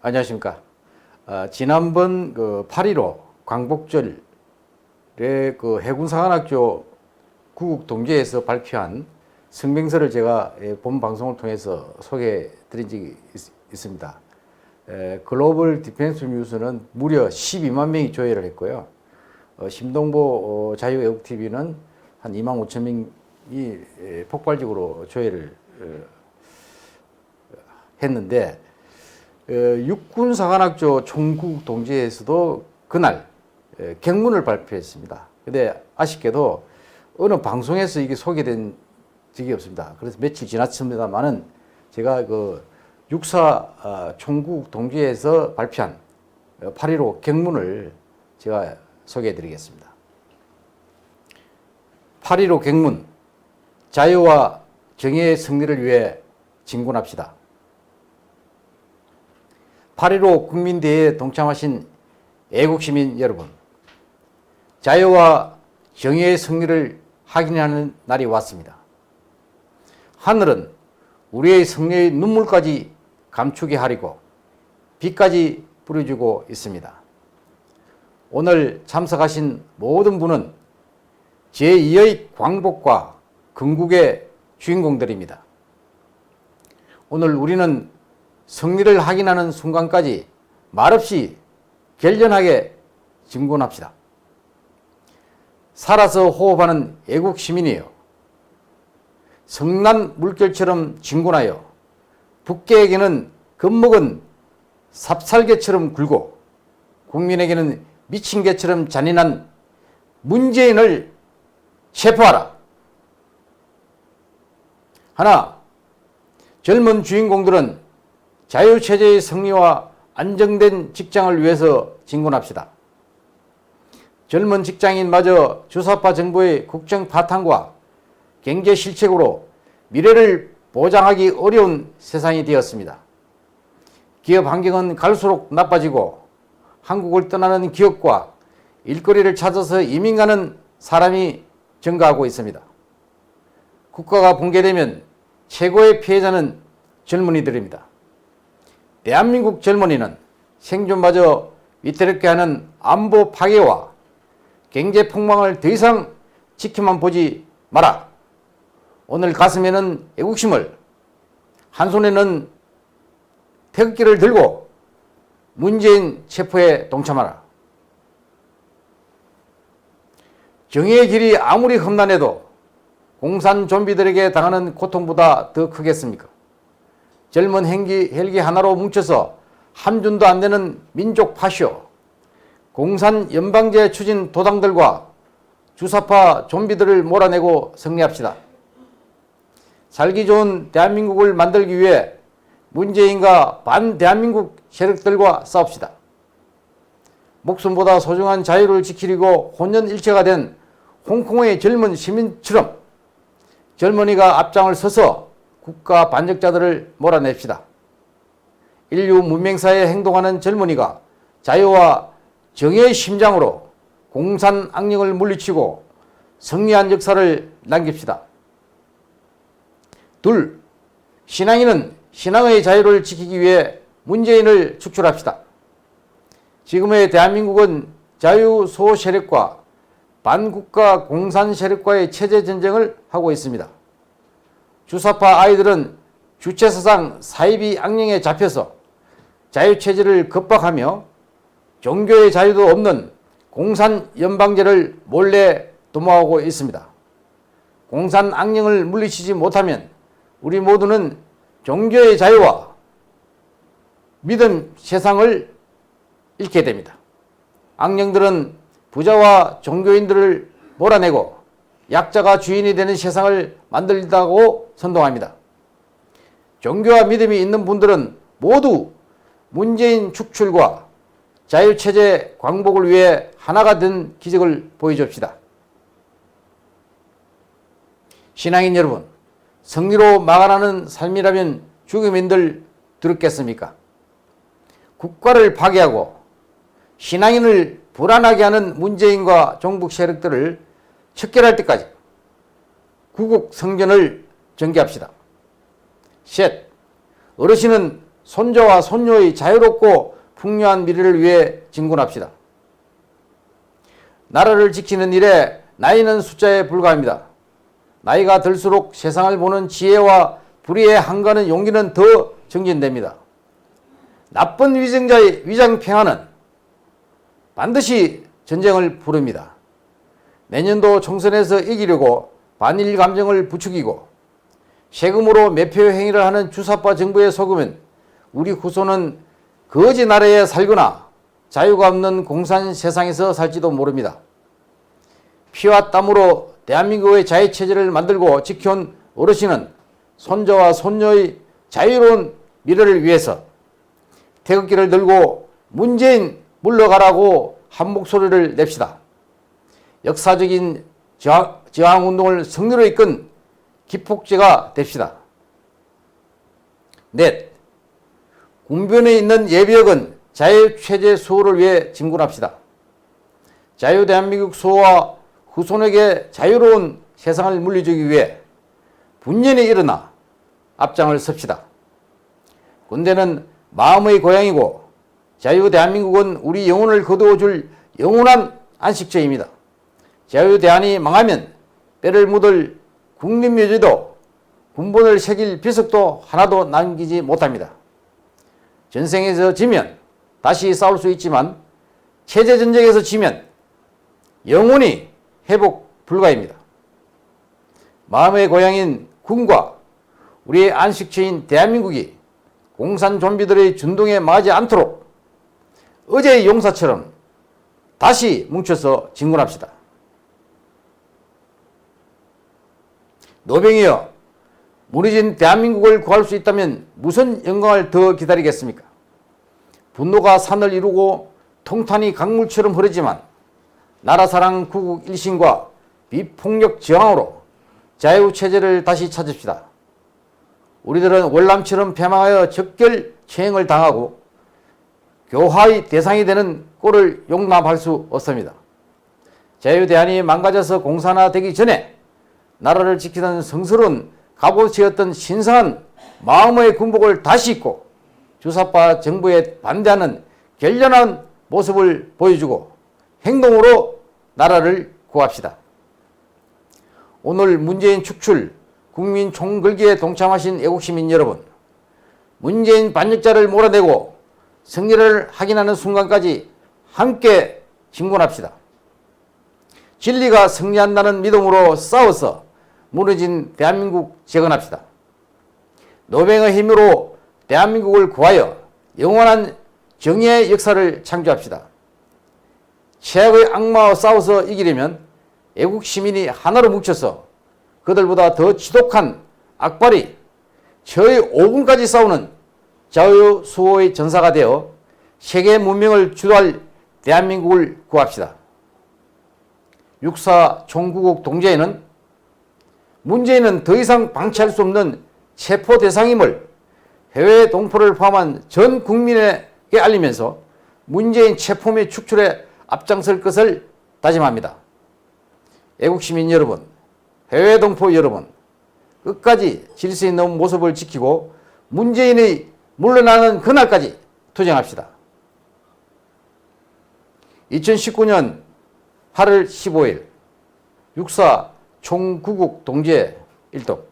안녕하십니까. 지난번 8.15 광복절에 해군사관학교 구국동지회에서 발표한 성명서를 제가 본 방송을 통해서 소개해 드린 적이 있습니다. 글로벌 디펜스 뉴스는 무려 12만 명이 조회를 했고요. 심동보 자유애국TV는 한 2만 5천 명이 폭발적으로 조회를 했는데, 육군사관학교 총구국동지회에서도 그날 경문을 발표했습니다. 근데 아쉽게도 어느 방송에서 이게 소개된 적이 없습니다. 그래서 며칠 지났습니다만은 제가 육사 총구국동지회에서 발표한 8.15 경문을 제가 소개해 드리겠습니다. 8.15 경문, 자유와 정의의 승리를 위해 진군합시다. 8.15 국민대회에 동참하신 애국시민 여러분, 자유와 정의의 승리를 확인하는 날이 왔습니다. 하늘은 우리의 승리의 눈물까지 감추게 하리고 비까지 뿌려주고 있습니다. 오늘 참석하신 모든 분은 제2의 광복과 건국의 주인공들입니다. 오늘 우리는 승리를 확인하는 순간까지 말없이 결연하게 진군합시다. 살아서 호흡하는 애국 시민이여, 성난 물결처럼 진군하여 북계에게는 겁먹은 삽살개처럼 굴고 국민에게는 미친 개처럼 잔인한 문재인을 체포하라. 하나, 젊은 주인공들은 자유체제의 승리와 안정된 직장을 위해서 진군합시다. 젊은 직장인마저 주사파 정부의 국정 파탄과 경제 실책으로 미래를 보장하기 어려운 세상이 되었습니다. 기업 환경은 갈수록 나빠지고 한국을 떠나는 기업과 일거리를 찾아서 이민 가는 사람이 증가하고 있습니다. 국가가 붕괴되면 최고의 피해자는 젊은이들입니다. 대한민국 젊은이는 생존마저 위태롭게 하는 안보 파괴와 경제 폭망을 더 이상 지켜만 보지 마라. 오늘 가슴에는 애국심을, 한 손에는 태극기를 들고 문재인 체포에 동참하라. 정의의 길이 아무리 험난해도 공산 좀비들에게 당하는 고통보다 더 크겠습니까? 젊은 헬기 하나로 뭉쳐서 한 줌도 안 되는 민족 파쇼, 공산 연방제 추진 도당들과 주사파 좀비들을 몰아내고 승리합시다. 살기 좋은 대한민국을 만들기 위해 문재인과 반대한민국 세력들과 싸웁시다. 목숨보다 소중한 자유를 지키려고 혼연일체가 된 홍콩의 젊은 시민처럼 젊은이가 앞장을 서서 국가 반역자들을 몰아냅시다. 인류 문명사에 행동하는 젊은이가 자유와 정의의 심장으로 공산 악령을 물리치고 승리한 역사를 남깁시다. 둘, 신앙인은 신앙의 자유를 지키기 위해 문재인을 축출합시다. 지금의 대한민국은 자유소 세력과 반국가 공산 세력과의 체제 전쟁을 하고 있습니다. 주사파 아이들은 주체사상 사이비 악령에 잡혀서 자유체제를 겁박하며 종교의 자유도 없는 공산 연방제를 몰래 도모하고 있습니다. 공산 악령을 물리치지 못하면 우리 모두는 종교의 자유와 믿음 세상을 잃게 됩니다. 악령들은 부자와 종교인들을 몰아내고 약자가 주인이 되는 세상을 만들다고 선동합니다. 종교와 믿음이 있는 분들은 모두 문재인 축출과 자유체제 광복을 위해 하나가 된 기적을 보여줍시다. 신앙인 여러분, 승리로 막아나는 삶이라면 죽음인들 두렵겠습니까? 국가를 파괴하고 신앙인을 불안하게 하는 문재인과 종북 세력들을 척결할 때까지 구국 성전을 전개합시다. 셋, 어르신은 손자와 손녀의 자유롭고 풍요한 미래를 위해 진군합시다. 나라를 지키는 일에 나이는 숫자에 불과합니다. 나이가 들수록 세상을 보는 지혜와 불의의 한가는 용기는 더 정진됩니다. 나쁜 위정자의 위장평화는 반드시 전쟁을 부릅니다. 내년도 총선에서 이기려고 반일 감정을 부추기고 세금으로 매표 행위를 하는 주사파 정부에 속으면 우리 후손은 거지 나라에 살거나 자유가 없는 공산 세상에서 살지도 모릅니다. 피와 땀으로 대한민국의 자유체제를 만들고 지켜온 어르신은 손자와 손녀의 자유로운 미래를 위해서 태극기를 들고 문재인 물러가라고 한 목소리를 냅시다. 역사적인 저항운동을 승리로 이끈 기폭제가 됩시다. 넷, 군변에 있는 예비역은 자유체제 수호를 위해 진군합시다. 자유대한민국 수호와 후손에게 자유로운 세상을 물려주기 위해 분연히 일어나 앞장을 섭시다. 군대는 마음의 고향이고 자유대한민국은 우리 영혼을 거두어줄 영원한 안식처입니다. 자유대한이 망하면 뼈를 묻을 국립묘지도 군번을 새길 비석도 하나도 남기지 못합니다. 전생에서 지면 다시 싸울 수 있지만 체제전쟁에서 지면 영원히 회복 불가입니다. 마음의 고향인 군과 우리의 안식처인 대한민국이 공산 좀비들의 준동에 망하지 않도록 어제의 용사처럼 다시 뭉쳐서 진군합시다. 노병이여, 무너진 대한민국을 구할 수 있다면 무슨 영광을 더 기다리겠습니까? 분노가 산을 이루고 통탄이 강물처럼 흐르지만 나라사랑 구국 일신과 비폭력 저항으로 자유체제를 다시 찾읍시다. 우리들은 월남처럼 패망하여 적결체행을 당하고 교화의 대상이 되는 꼴을 용납할 수 없습니다. 자유대한이 망가져서 공산화되기 전에 나라를 지키던 성스러운 갑옷이었던 신성한 마음의 군복을 다시 입고 주사파 정부에 반대하는 결연한 모습을 보여주고 행동으로 나라를 구합시다. 오늘 문재인 축출 국민 총궐기에 동참하신 애국시민 여러분, 문재인 반역자를 몰아내고 승리를 확인하는 순간까지 함께 진군합시다. 진리가 승리한다는 믿음으로 싸워서 무너진 대한민국 재건합시다. 노병의 힘으로 대한민국을 구하여 영원한 정의의 역사를 창조합시다. 최악의 악마와 싸워서 이기려면 애국 시민이 하나로 뭉쳐서 그들보다 더 지독한 악발이 저의 5분까지 싸우는 자유 수호의 전사가 되어 세계 문명을 주도할 대한민국을 구합시다. 육사 총구국 동지에는 문재인은 더 이상 방치할 수 없는 체포 대상임을 해외 동포를 포함한 전 국민에게 알리면서 문재인 체포 및 축출에 앞장설 것을 다짐합니다. 애국시민 여러분, 해외 동포 여러분, 끝까지 질서 있는 모습을 지키고 문재인이 물러나는 그날까지 투쟁합시다. 2019년 8월 15일 육사 총구국 동지회 일동